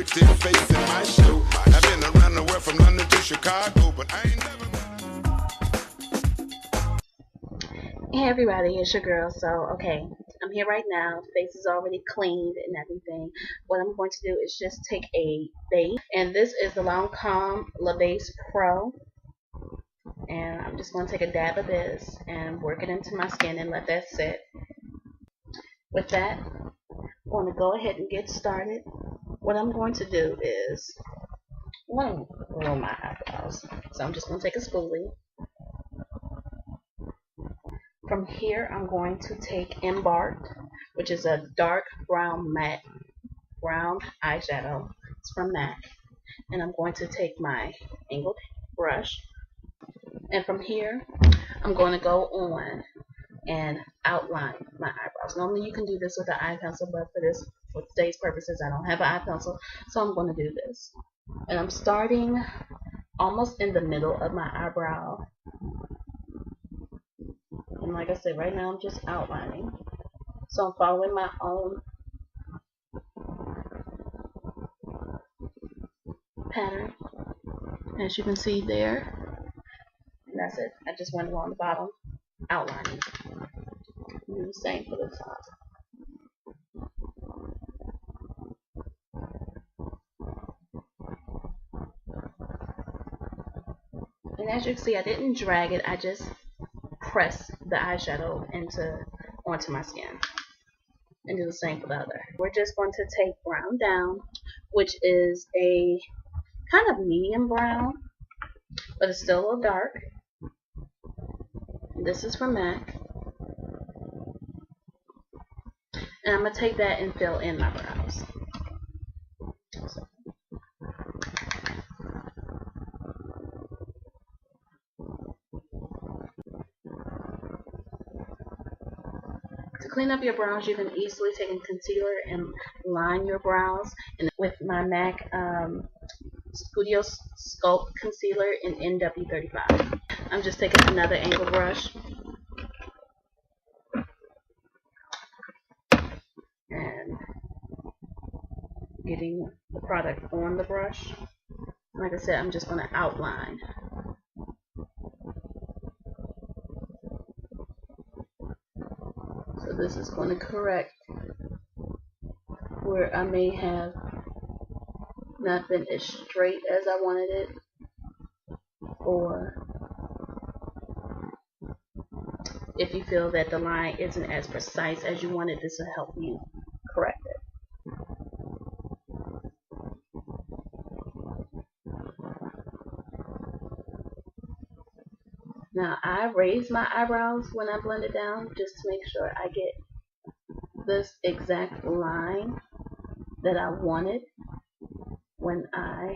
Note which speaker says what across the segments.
Speaker 1: pretty face in my show. I've been around the world from London to Chicago, but I ain't never.
Speaker 2: Hey everybody, it's your girl. So, okay, I'm here right now. Face is already cleaned and everything. What I'm going to do is just take a base, and this is the Lancome La Base Pro. And I'm just going to take a dab of this and work it into my skin and let that sit. With that, I'm going to go ahead and get started. What I'm going to do is, I want to roll my eyebrows. So I'm just going to take a spoolie. From here, I'm going to take Embarked, which is a dark brown matte brown eyeshadow. It's from MAC. And I'm going to take my angled brush. And from here, I'm going to go on and outline my eyebrows. Normally you can do this with an eye pencil, but for today's purposes, I don't have an eye pencil, so I'm going to do this. And I'm starting almost in the middle of my eyebrow. And like I said, right now I'm just outlining. So I'm following my own pattern, as you can see there. And that's it. I just went along the bottom, outlining. Do the same for the top. And as you can see, I didn't drag it. I just pressed the eyeshadow onto my skin. And do the same for the other. We're just going to take Brown Down, which is a kind of medium brown, but it's still a little dark. This is from MAC. And I'm going to take that and fill in my brows. To clean up your brows, you can easily take a concealer and line your brows. And with my MAC Studio Sculpt Concealer in NW35. I'm just taking another angle brush and getting the product on the brush. Like I said, I'm just going to outline. So this is going to correct where I may have not been as straight as I wanted it, or if you feel that the line isn't as precise as you wanted, this will help you correct it. Now I raise my eyebrows when I blend it down just to make sure I get this exact line that I wanted when I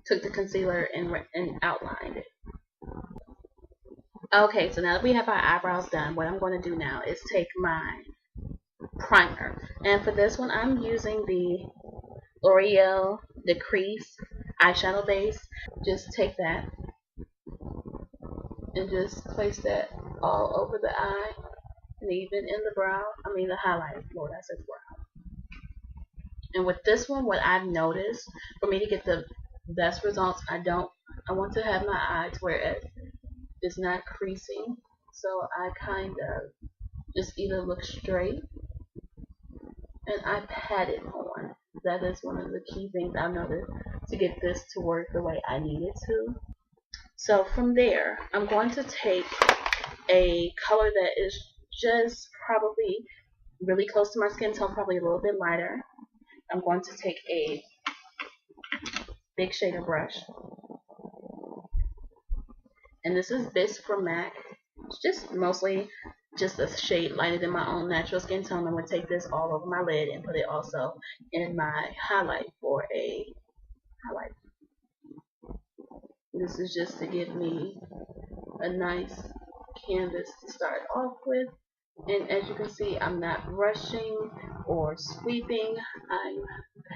Speaker 2: took the concealer and outlined it. Okay, so now that we have our eyebrows done, what I'm going to do now is take my primer. And for this one, I'm using the L'Oreal Decrease eyeshadow base. Just take that and just place that all over the eye and even in the brow. I mean the highlight. Lord, I said brow. And with this one, what I've noticed, for me to get the best results, I want to have my eye to where it's not creasing. So I kind of just either look straight and I pat it on. That is one of the key things I've noticed to get this to work the way I need it to. So from there, I'm going to take a color that is just probably really close to my skin tone, probably a little bit lighter. I'm going to take a big shader brush. And this is Bisque from MAC. It's just mostly just a shade lighter than my own natural skin tone. I'm going to take this all over my lid and put it also in my highlight for a highlight. This is just to give me a nice canvas to start off with. And as you can see, I'm not rushing or sweeping. I'm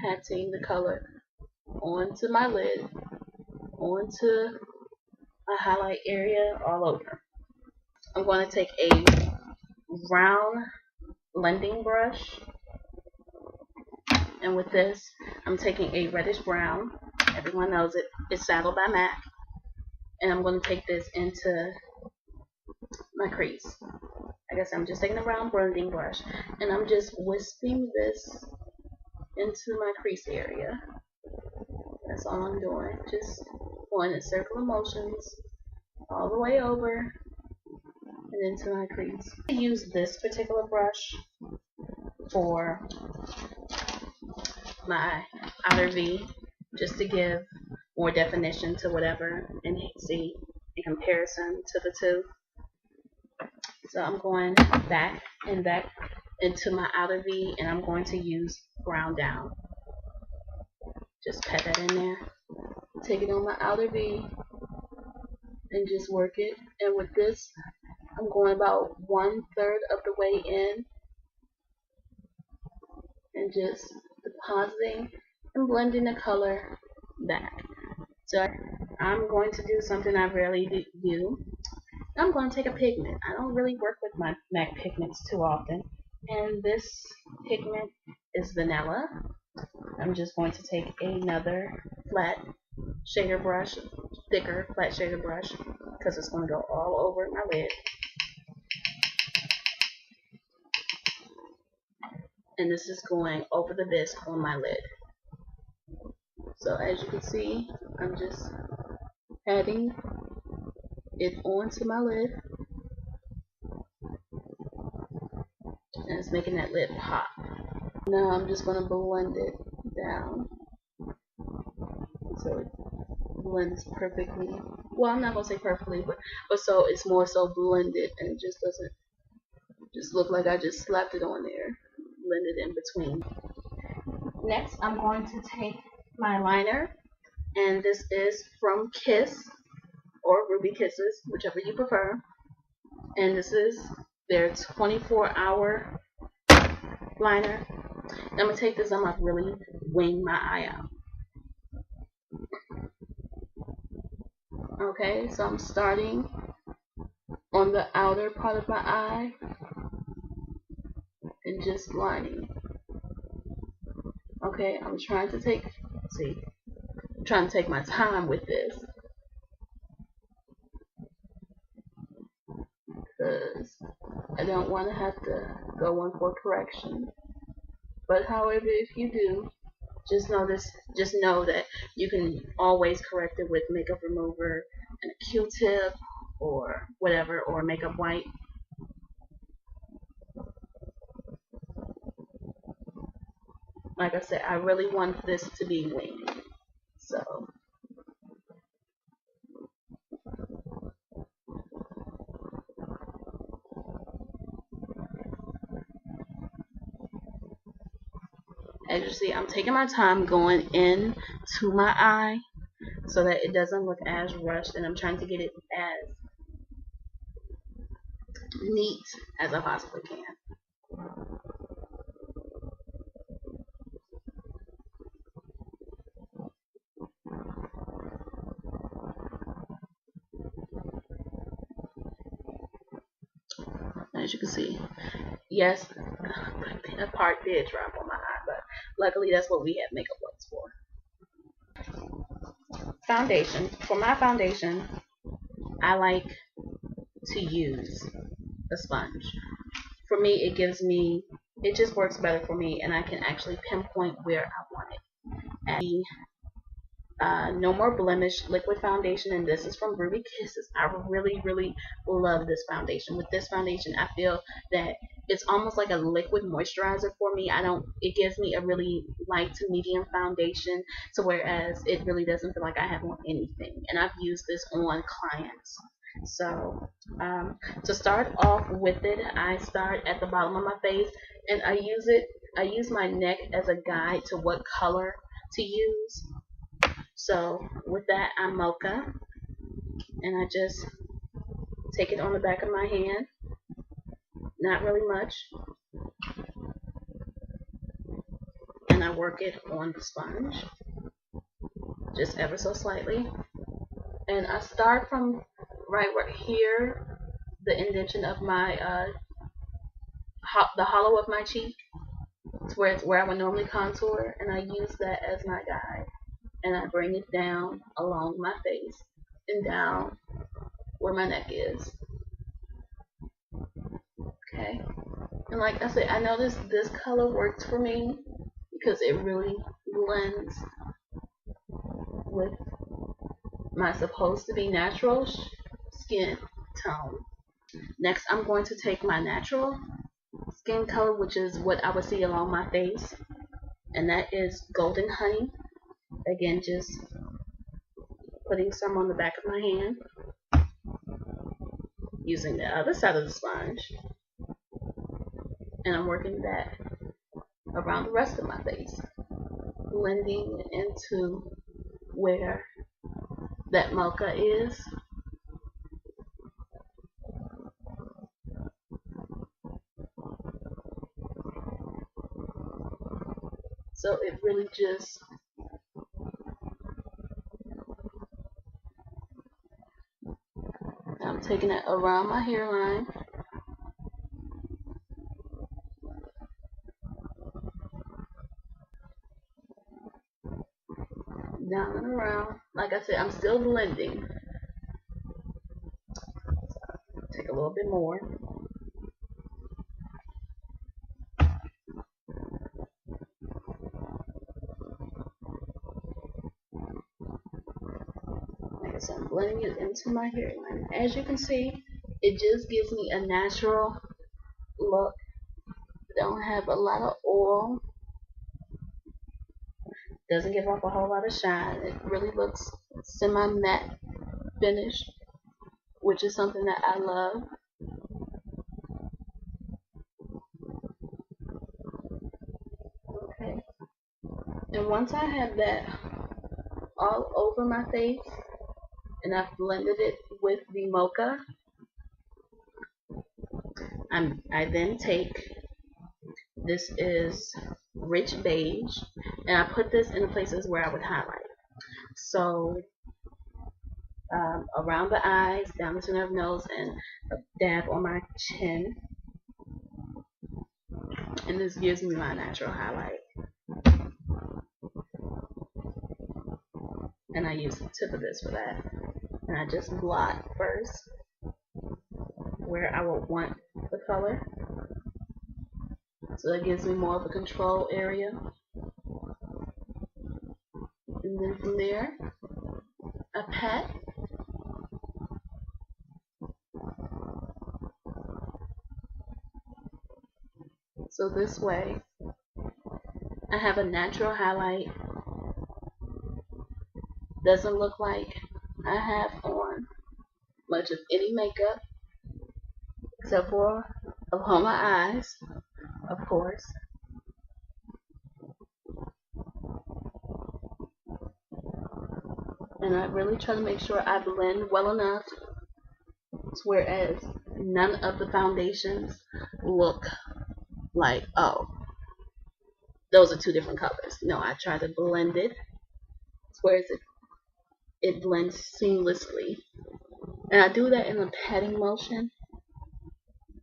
Speaker 2: patting the color onto my lid, onto my highlight area, all over. I'm going to take a round blending brush, and with this I'm taking a reddish brown. Everyone knows it. It's Saddle by MAC, and I'm going to take this into my crease. I guess I'm just taking a round blending brush and I'm just wisping this into my crease area. That's all I'm doing. Just going in circular motions all the way over and into my crease. I use this particular brush for my outer V just to give more definition to whatever and see in comparison to the two. So I'm going back and back into my outer V, and I'm going to use brown down. Just pat that in there. Take it on my outer V and just work it. And with this, I'm going about 1/3 of the way in and just depositing and blending the color back. So I'm going to do something I rarely do. I'm going to take a pigment. I don't really work with my MAC pigments too often, and this pigment is vanilla. I'm just going to take another flat shader brush, thicker flat shader brush, because it's going to go all over my lid. And this is going over the bisque on my lid. So as you can see, I'm just adding it onto my lid, and it's making that lid pop. Now I'm just going to blend it down so it blends perfectly. Well, I'm not going to say perfectly, but so it's more so blended, and it just doesn't just look like I just slapped it on there. Blend it in between. Next, I'm going to take my liner, and this is from Kiss or Ruby Kisses, whichever you prefer. And this is their 24-hour liner. And I'm going to take this, I'm going to really wing my eye out. Okay, so I'm starting on the outer part of my eye and just lining. Okay, I'm trying to take my time with this, because I don't want to have to go in for correction. But however, if you do, just know that you can always correct it with makeup remover and a Q-tip or whatever, or makeup wipe. Like I said, I really want this to be winged. So as you see, I'm taking my time going in to my eye so that it doesn't look as rushed, and I'm trying to get it as neat as I possibly can. As you can see, yes, that part did drop on my eye, but luckily that's what we have makeup wipes for. Foundation. For my foundation, I like to use a sponge. For me, it just works better for me, and I can actually pinpoint where I want it. No More Blemish liquid foundation, and this is from Ruby Kisses. I really love this foundation. With this foundation, I feel that it's almost like a liquid moisturizer for me. It gives me a really light to medium foundation, so whereas it really doesn't feel like I have on anything, and I've used this on clients. So to start off with it, I start at the bottom of my face, and I use my neck as a guide to what color to use. So with that, I'm Mocha, and I just take it on the back of my hand, not really much, and I work it on the sponge, just ever so slightly. And I start from right here, the indentation of my the hollow of my cheek. It's where I would normally contour, and I use that as my guide. And I bring it down along my face and down where my neck is. Okay. And like I said, I noticed this color works for me because it really blends with my supposed to be natural skin tone. Next, I'm going to take my natural skin color, which is what I would see along my face, and that is Golden Honey. Again, just putting some on the back of my hand, using the other side of the sponge, and I'm working that around the rest of my face, blending into where that mocha is. So it really just I'm taking it around my hairline, down and around. Like I said, I'm still blending. Take a little bit more. Like I said, I'm blending it into my hairline. As you can see, it just gives me a natural look. Don't have a lot of oil. Doesn't give off a whole lot of shine. It really looks semi-matte finish, which is something that I love. Okay. And once I have that all over my face, and I've blended it with the mocha, I then take, this is rich beige, and I put this in the places where I would highlight. So around the eyes, down the center of the nose, and a dab on my chin. And this gives me my natural highlight. And I use the tip of this for that. And I just blot first where I would want the color. So that gives me more of a control area. And then from there, a pat. So this way, I have a natural highlight. Doesn't look like I have on much of any makeup, except for upon my eyes, of course. And I really try to make sure I blend well enough, whereas none of the foundations look like, oh, those are two different colors. No, I try to blend it, whereas it blends seamlessly. And I do that in a patting motion.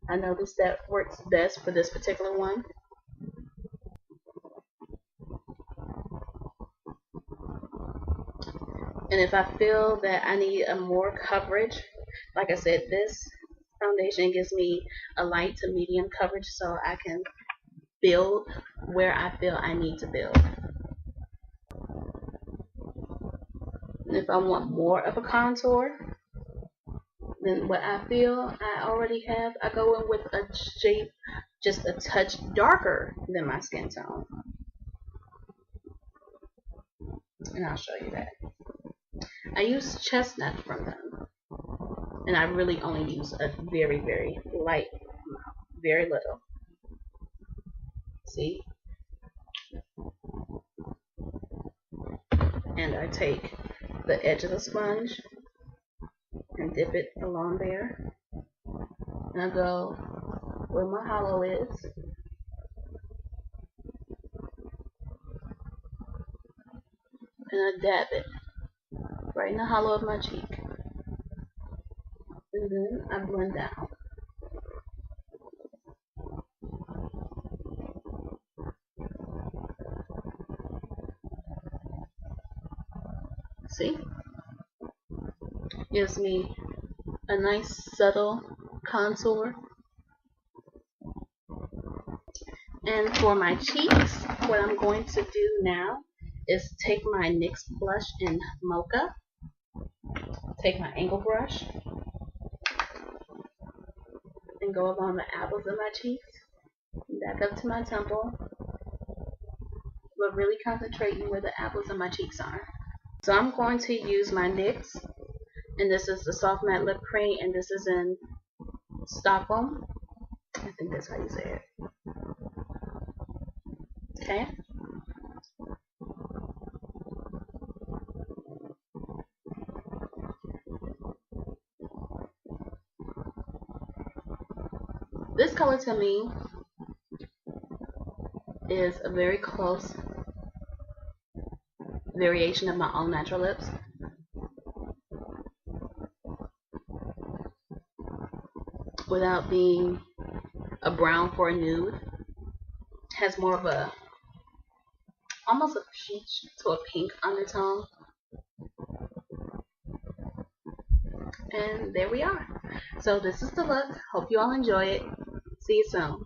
Speaker 2: I noticed that works best for this particular one. And if I feel that I need a more coverage, like I said, this foundation gives me a light to medium coverage, so I can build where I feel I need to build. And if I want more of a contour than what I feel I already have, I go in with a shape just a touch darker than my skin tone. And I'll show you that. I use chestnut from them. And I really only use a very, very light amount. Very little. See? And I take the edge of the sponge and dip it along there. And I go where my hollow is. And I dab it right in the hollow of my cheek. And then I blend down. See? Gives me a nice subtle contour. And for my cheeks, what I'm going to do now is take my NYX blush in Mocha, take my angle brush, and go along the apples of my cheeks, back up to my temple, but really concentrating where the apples of my cheeks are. So I'm going to use my NYX, and this is the Soft Matte Lip Cream, and this is in Stockholm. I think that's how you say it. Okay. This color to me is a very close variation of my own natural lips. Without being a brown for a nude. Has more of a, almost a peach to a pink undertone. And there we are. So this is the look. Hope you all enjoy it. See you soon.